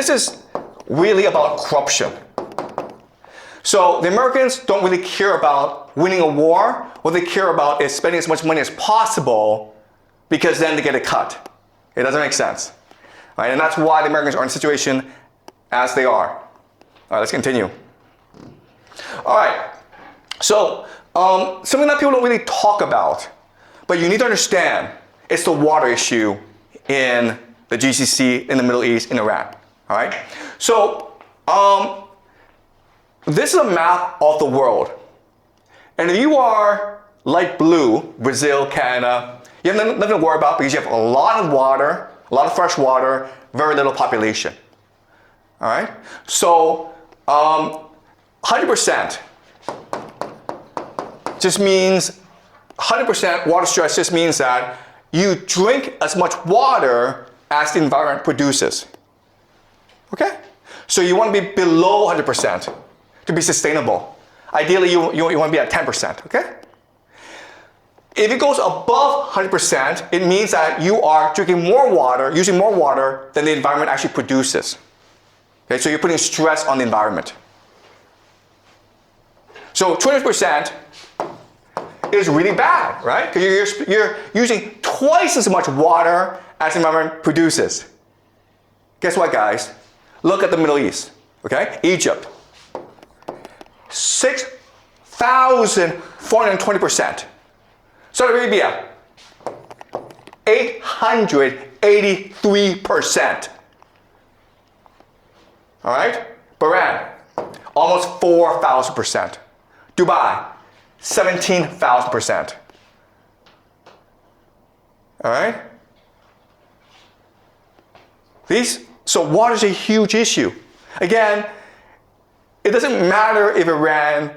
this is really about corruption. So the Americans don't really care about winning a war. What they care about is spending as much money as possible because then they get a cut. It doesn't make sense. Right? And that's why the Americans are in the situation as they are. All right, let's continue. All right, so something that people don't really talk about, but you need to understand, it's the water issue in the GCC, in the Middle East, in Iran. All right, so this is a map of the world. And if you are light blue, Brazil, Canada, you have nothing to worry about because you have a lot of water, a lot of fresh water, very little population. All right, so 100% just means 100% water stress just means that you drink as much water as the environment produces. Okay? So you want to be below 100% to be sustainable. Ideally, you want to be at 10%. Okay? If it goes above 100%, it means that you are drinking more water, using more water than the environment actually produces. Okay? So you're putting stress on the environment. So 20% is really bad, right? Because you're using twice as much water as the environment produces. Guess what, guys? Look at the Middle East, okay? Egypt. 6,420%. Saudi Arabia, 883%. All right? Bahrain, almost 4,000%. Dubai, 17,000%. All right? So water is a huge issue. Again, it doesn't matter if Iran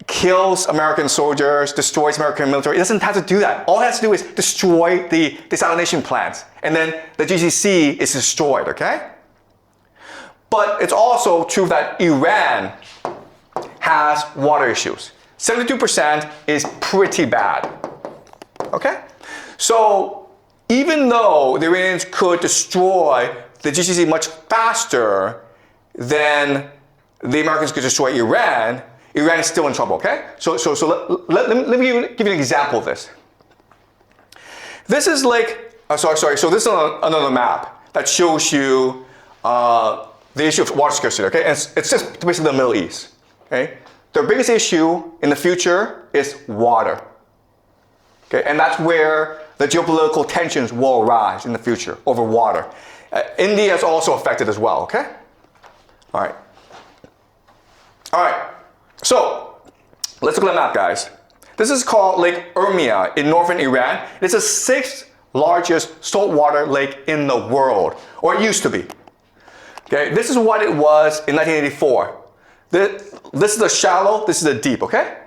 kills American soldiers, destroys American military. It doesn't have to do that. All it has to do is destroy the desalination plants. And then the GCC is destroyed, okay? But it's also true that Iran has water issues. 72% is pretty bad. Okay? So even though the Iranians could destroy the GCC much faster than the Americans could destroy Iran, Iran is still in trouble, okay? So let me give you an example of this. This is like, so this is another map that shows you the issue of water scarcity, okay? And it's just basically the Middle East, okay? Their biggest issue in the future is water, okay? And that's where the geopolitical tensions will arise in the future over water. India is also affected as well, okay? All right. All right, so let's look at the map, guys. This is called Lake Urmia in northern Iran. It's the 6th largest saltwater lake in the world, or it used to be. Okay, this is what it was in 1984. This is the shallow, this is the deep, okay?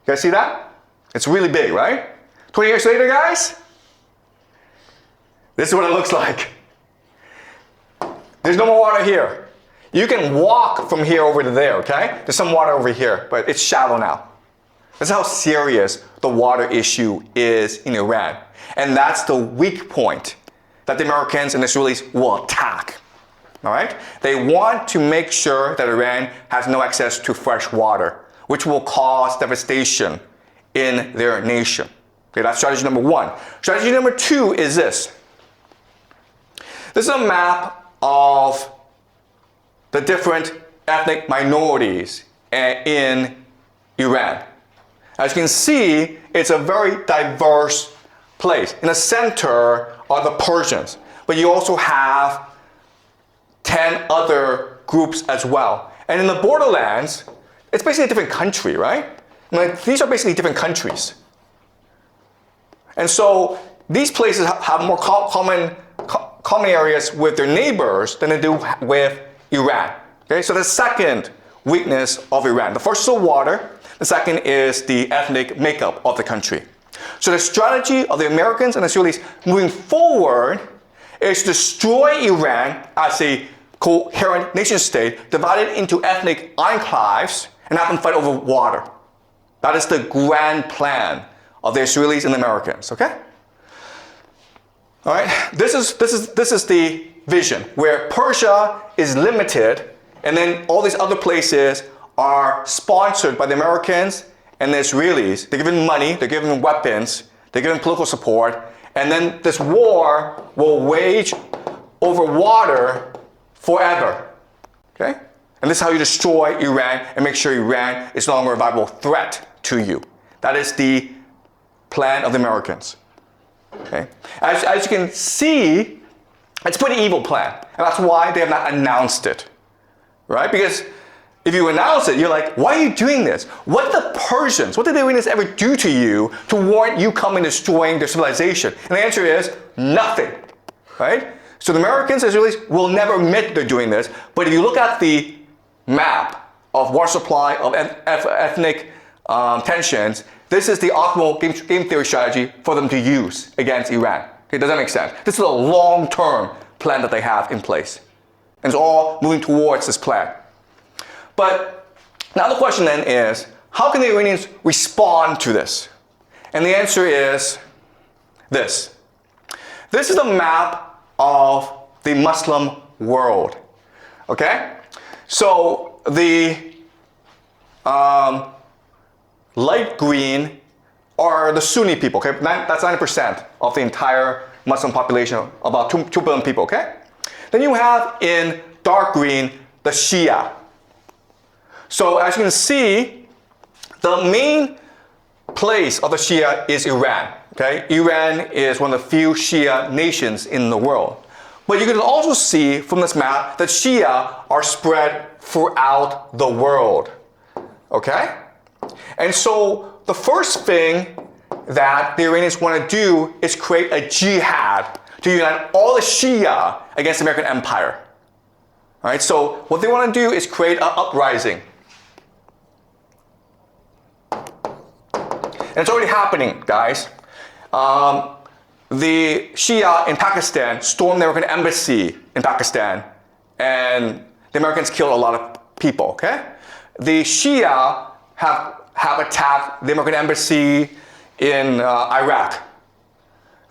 You guys see that? It's really big, right? 20 years later, guys, this is what it looks like. There's no more water here. You can walk from here over to there, okay? There's some water over here, but it's shallow now. That's how serious the water issue is in Iran. And that's the weak point that the Americans and the Israelis will attack. All right? They want to make sure that Iran has no access to fresh water, which will cause devastation in their nation. Okay, that's strategy number 1. Strategy number 2 is this. This is a map of the different ethnic minorities in Iran. As you can see, it's a very diverse place. In the center are the Persians, but you also have 10 other groups as well. And in the borderlands, it's basically a different country, right? Like, these are basically different countries. And so these places have more common areas with their neighbors than they do with Iran. Okay, so the second weakness of Iran. The first is the water. The second is the ethnic makeup of the country. So the strategy of the Americans and the Israelis moving forward is to destroy Iran as a coherent nation state, divided into ethnic enclaves, and have them fight over water. That is the grand plan of the Israelis and the Americans. Okay. All right. This is the vision where Persia is limited and then all these other places are sponsored by the Americans and the Israelis. They're given money, they're given weapons, they're given political support, and then this war will wage over water forever. Okay? And this is how you destroy Iran and make sure Iran is no longer a viable threat to you. That is the plan of the Americans. Okay? As you can see, it's a pretty evil plan. And that's why they have not announced it. Right? Because if you announce it, you're like, why are you doing this? What did the Persians, what did the Iranians ever do to you to warrant you coming and destroying their civilization? And the answer is nothing. Right? So the Americans, Israelis will never admit they're doing this. But if you look at the map of water supply, of ethnic tensions, this is the optimal game theory strategy for them to use against Iran. Okay, does that make sense? This is a long-term plan that they have in place. And it's all moving towards this plan. But now the question then is, how can the Iranians respond to this? And the answer is this. This is a map of the Muslim world. Okay? So the light green are the Sunni people, okay? That's 90% of the entire Muslim population, about 2 billion people, okay? Then you have in dark green, the Shia. So as you can see, the main place of the Shia is Iran, okay? Iran is one of the few Shia nations in the world. But you can also see from this map that Shia are spread throughout the world, okay? And so the first thing that the Iranians want to do is create a jihad to unite all the Shia against the American empire. All right, so what they want to do is create an uprising. And it's already happening, guys. The Shia in Pakistan stormed the American embassy in Pakistan, and the Americans killed a lot of people, okay? The Shia have attacked the American embassy in Iraq.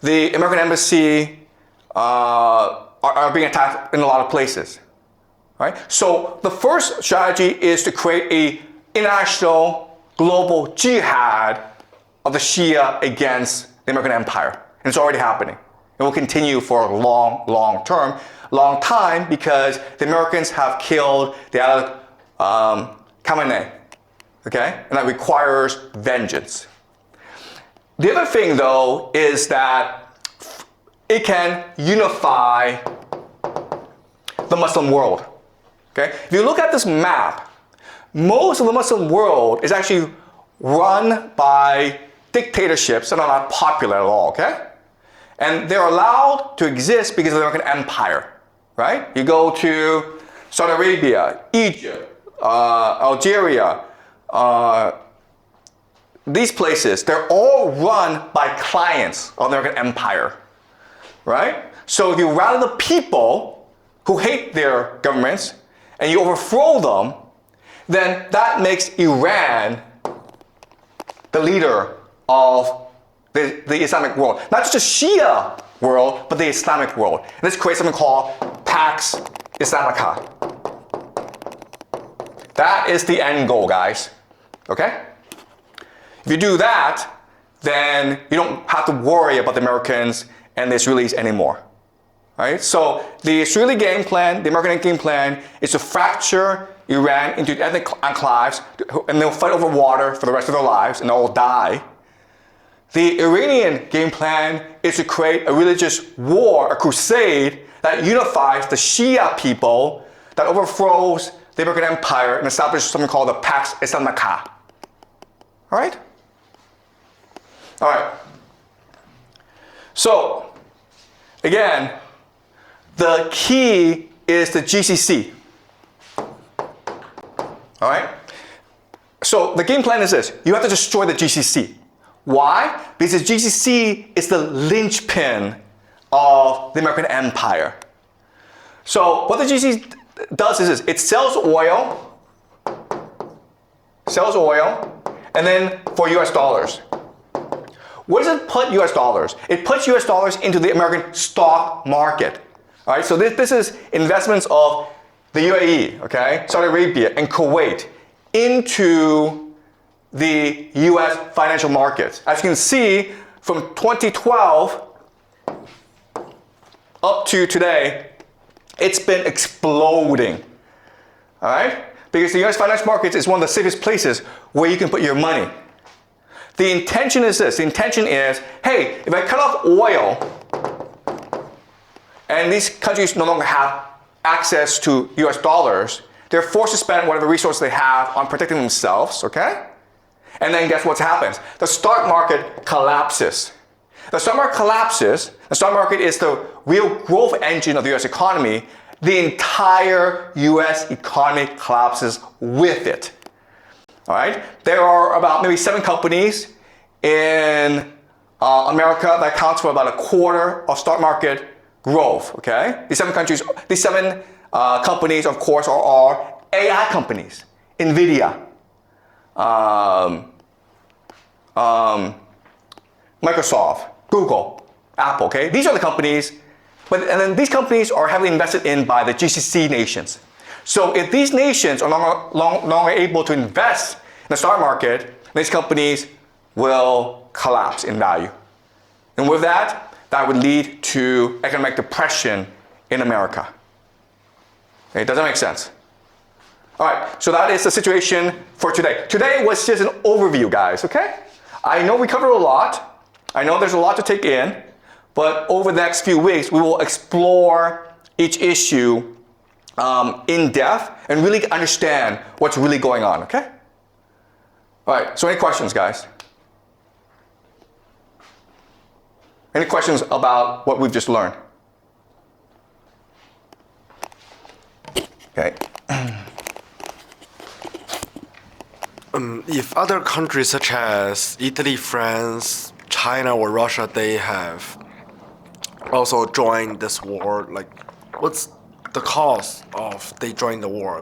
The American embassy are being attacked in a lot of places. Right? So the first strategy is to create an international global jihad of the Shia against the American empire. And it's already happening. It will continue for a long time because the Americans have killed the Khamenei. Okay? And that requires vengeance. The other thing, though, is that it can unify the Muslim world. Okay? If you look at this map, most of the Muslim world is actually run by dictatorships that are not popular at all, okay? And they're allowed to exist because of the American empire, right? You go to Saudi Arabia, Egypt, Algeria, these places, they're all run by clients of the American empire, right? So if you rally the people who hate their governments and you overthrow them, then that makes Iran the leader of the Islamic world. Not just the Shia world, but the Islamic world. And this creates something called Pax Islamica. That is the end goal, guys. Okay? If you do that, then you don't have to worry about the Americans and the Israelis anymore. Right? So the Israeli game plan, the American game plan, is to fracture Iran into ethnic enclaves, and they'll fight over water for the rest of their lives, and they'll all die. The Iranian game plan is to create a religious war, a crusade, that unifies the Shia people, that overthrows the American empire and establishes something called the Pax Islamica. All right? All right. So, again, the key is the GCC. All right? So the game plan is this. You have to destroy the GCC. Why? Because the GCC is the linchpin of the American empire. So what the GCC does is this. It sells oil, and then for US dollars. Where does it put US dollars? It puts US dollars into the American stock market. All right, so this is investments of the UAE, okay, Saudi Arabia, and Kuwait into the US financial markets. As you can see, from 2012 up to today, it's been exploding. All right? Because the US financial markets is one of the safest places where you can put your money. The intention is this. The intention is, hey, if I cut off oil and these countries no longer have access to US dollars, they're forced to spend whatever resources they have on protecting themselves, okay? And then guess what happens? The stock market collapses. The stock market collapses. The stock market is the real growth engine of the US economy. The entire US economy collapses with it. All right? There are about maybe 7 companies in America that accounts for about a quarter of stock market growth. Okay? These 7 companies, of course, are AI companies. NVIDIA, Microsoft, Google, Apple, okay? These are the companies, and then these companies are heavily invested in by the GCC nations. So if these nations are no longer able to invest in the stock market, these companies will collapse in value. And with that, that would lead to economic depression in America. Okay, does that make sense? All right, so that is the situation for today. Today was just an overview, guys, okay? I know we covered a lot. I know there's a lot to take in, but over the next few weeks, we will explore each issue in depth and really understand what's really going on, okay? All right, so any questions, guys? Any questions about what we've just learned? Okay. If other countries such as Italy, France, China, or Russia, they have also joined this war, like, what's the cause of they joined the war?